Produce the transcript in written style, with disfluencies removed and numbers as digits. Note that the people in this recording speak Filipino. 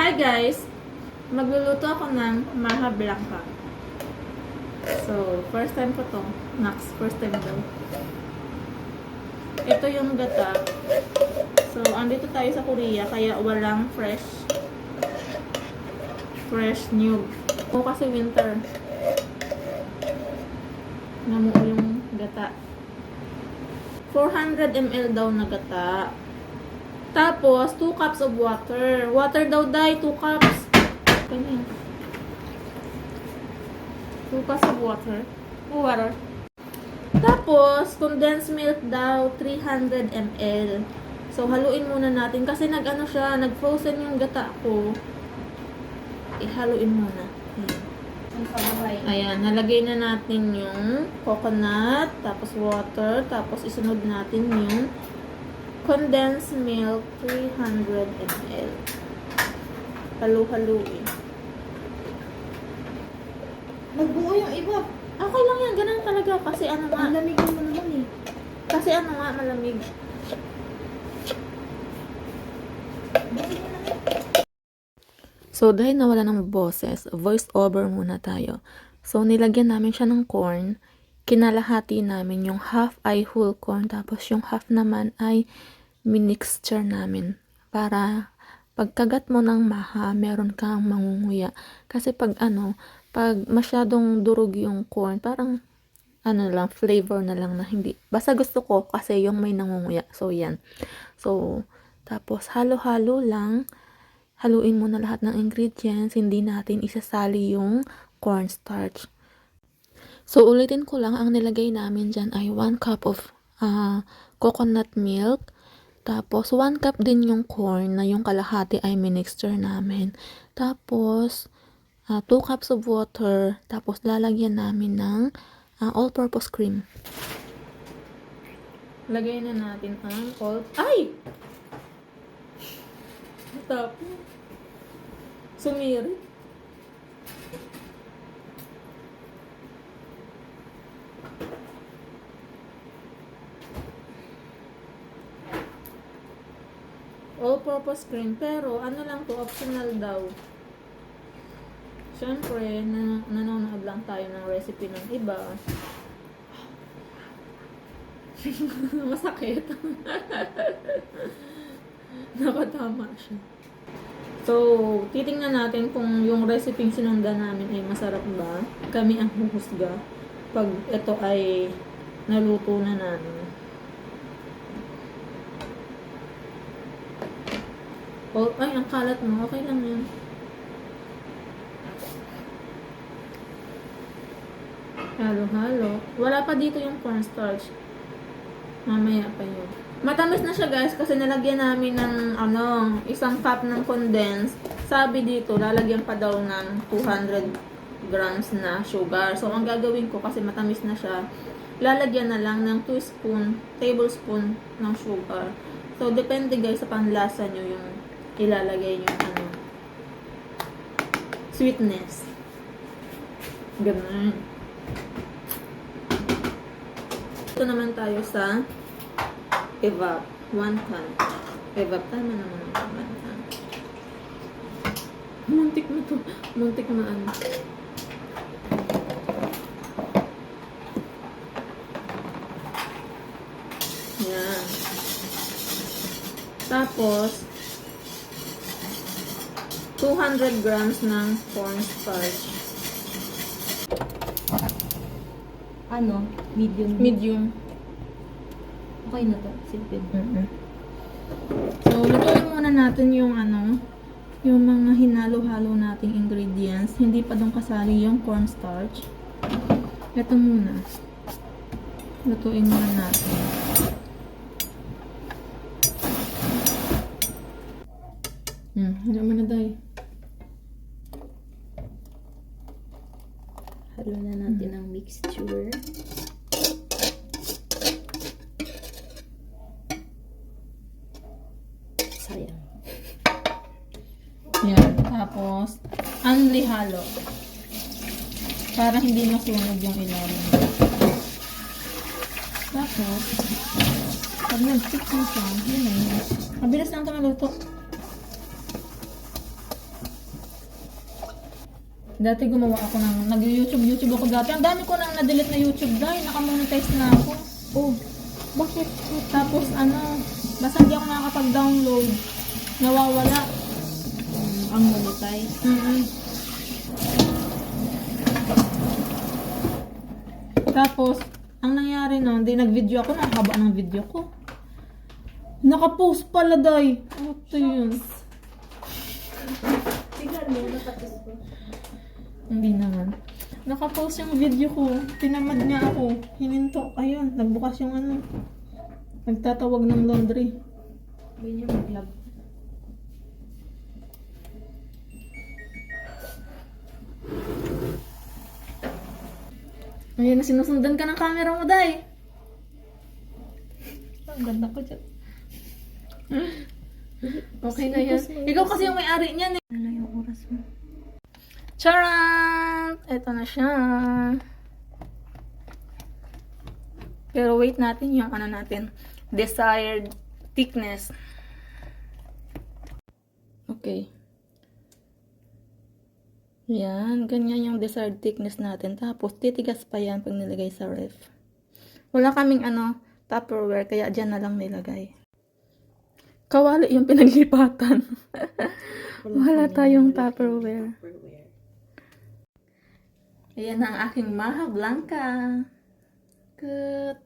Hi guys! Magluluto ako ng maha blanca. So, first time ko to. Max, first time daw. Ito yung gata. So, andito tayo sa Korea, kaya walang fresh nyug. O kasi winter. Namuo yung gata. 400 ml daw na gata. Tapos, 2 cups of water. Water daw, dai, 2 cups. Ganyan. 2 cups of water. Water. Tapos, condensed milk daw, 300 ml. So, haluin muna natin. Kasi nag-ano siya, nag-frozen yung gata ko. Haluin muna. Ayan, nalagay na natin yung coconut, tapos water, tapos isunod natin yung condensed milk, 300 ml. Halu-haluin. Nagbuo yung iba. Okay lang yan, ganun talaga. Kasi ano nga. Malamig mo naman eh. Kasi ano nga, malamig. So, dahil nawala ng boses, voice over muna tayo. So, nilagyan namin siya ng corn. Kinalahati namin yung half ay whole corn, tapos yung half naman ay minixture namin. Para pagkagat mo ng maha, meron kang mangunguya. Kasi pag masyadong durog yung corn, parang flavor na lang na hindi. Basta gusto ko kasi yung may nangunguya. So, yan. So, tapos halo-halo lang. Haluin mo na lahat ng ingredients. Hindi natin isasali yung cornstarch. So, ulitin ko lang, ang nilagay namin dyan ay 1 cup of coconut milk. Tapos, 1 cup din yung corn na yung kalahati ay minixture namin. Tapos, 2 cups of water. Tapos, lalagyan namin ng all-purpose cream. Lagay na natin ang Ay! Tapos, sumiri. All-purpose cream. Pero, ano lang to, optional daw. Siyempre, nanonood lang tayo ng recipe ng iba. Masakit. Nakatama siya. So, titingnan natin kung yung recipe sinundan namin ay masarap ba. Kami ang huhusga pag ito ay naluto na namin. Ay, ang kalat mo. Okay lang yan. Halo-halo. Wala pa dito yung cornstarch. Mamaya pa yun. Matamis na siya guys kasi nalagyan namin ng isang cup ng condensed. Sabi dito, lalagyan pa daw ng 200 grams na sugar. So, ang gagawin ko kasi matamis na siya, lalagyan na lang ng 2 tablespoon ng sugar. So, depende guys sa panlasa nyo yung ilalagay nyo sweetness. Ganun. Ito naman tayo sa evap. 1 can. Evap. Tama naman ang 1 can. Muntik na to. Muntik na Yan. Tapos, 200 grams ng cornstarch. Ano? Medium. Medium. Okay na to. Silpin. So, lutuin muna natin yung yung mga hinalo-halo nating ingredients. Hindi pa doon kasali yung cornstarch. Ito muna. Lutuin muna natin. Halo mo na tayo. Halo na natin ang mixture. Sayang. Yan. Tapos, only halo. Para hindi masunog yung ilalim. Tapos, pag nag-stick na siya, yun na yun. Mabilis lang ito maluto. Dati gumawa ako ng, nag-YouTube ako dati. Ang dami ko nang na-delete na YouTube dahil nakamonetize na ako. Oh, bakit? Tapos basta hindi ako nakakapag-download. Nawawala. Ang monetize. Tapos, ang nangyari nun, di nag-video ako, nakahaba ng video ko. Nakapost pala, day. Ano to yun? Tignan mo, nakapost ko. Hindi naman. Nakapost yung video ko. Tinamad nga ako. Hininto. Ayun, nagbukas yung nagtatawag ng laundry. Ganyan mag-love. Ayun, na sinusundan ka ng camera mo, day. Ang ganda ko dyan. Okay na yan. Ikaw kasi yung may-ari niyan eh. Ano yung oras mo? Charan! Ito na siya. Pero wait natin yung natin. Desired thickness. Okay. Yan. Ganyan yung desired thickness natin. Tapos, titigas pa yan pag nilagay sa ref. Wala kaming Tupperware, kaya dyan na lang nilagay. Kawali yung pinaglipatan. Wala tayong Tupperware. Ayan ang aking Maha Blanca. Good.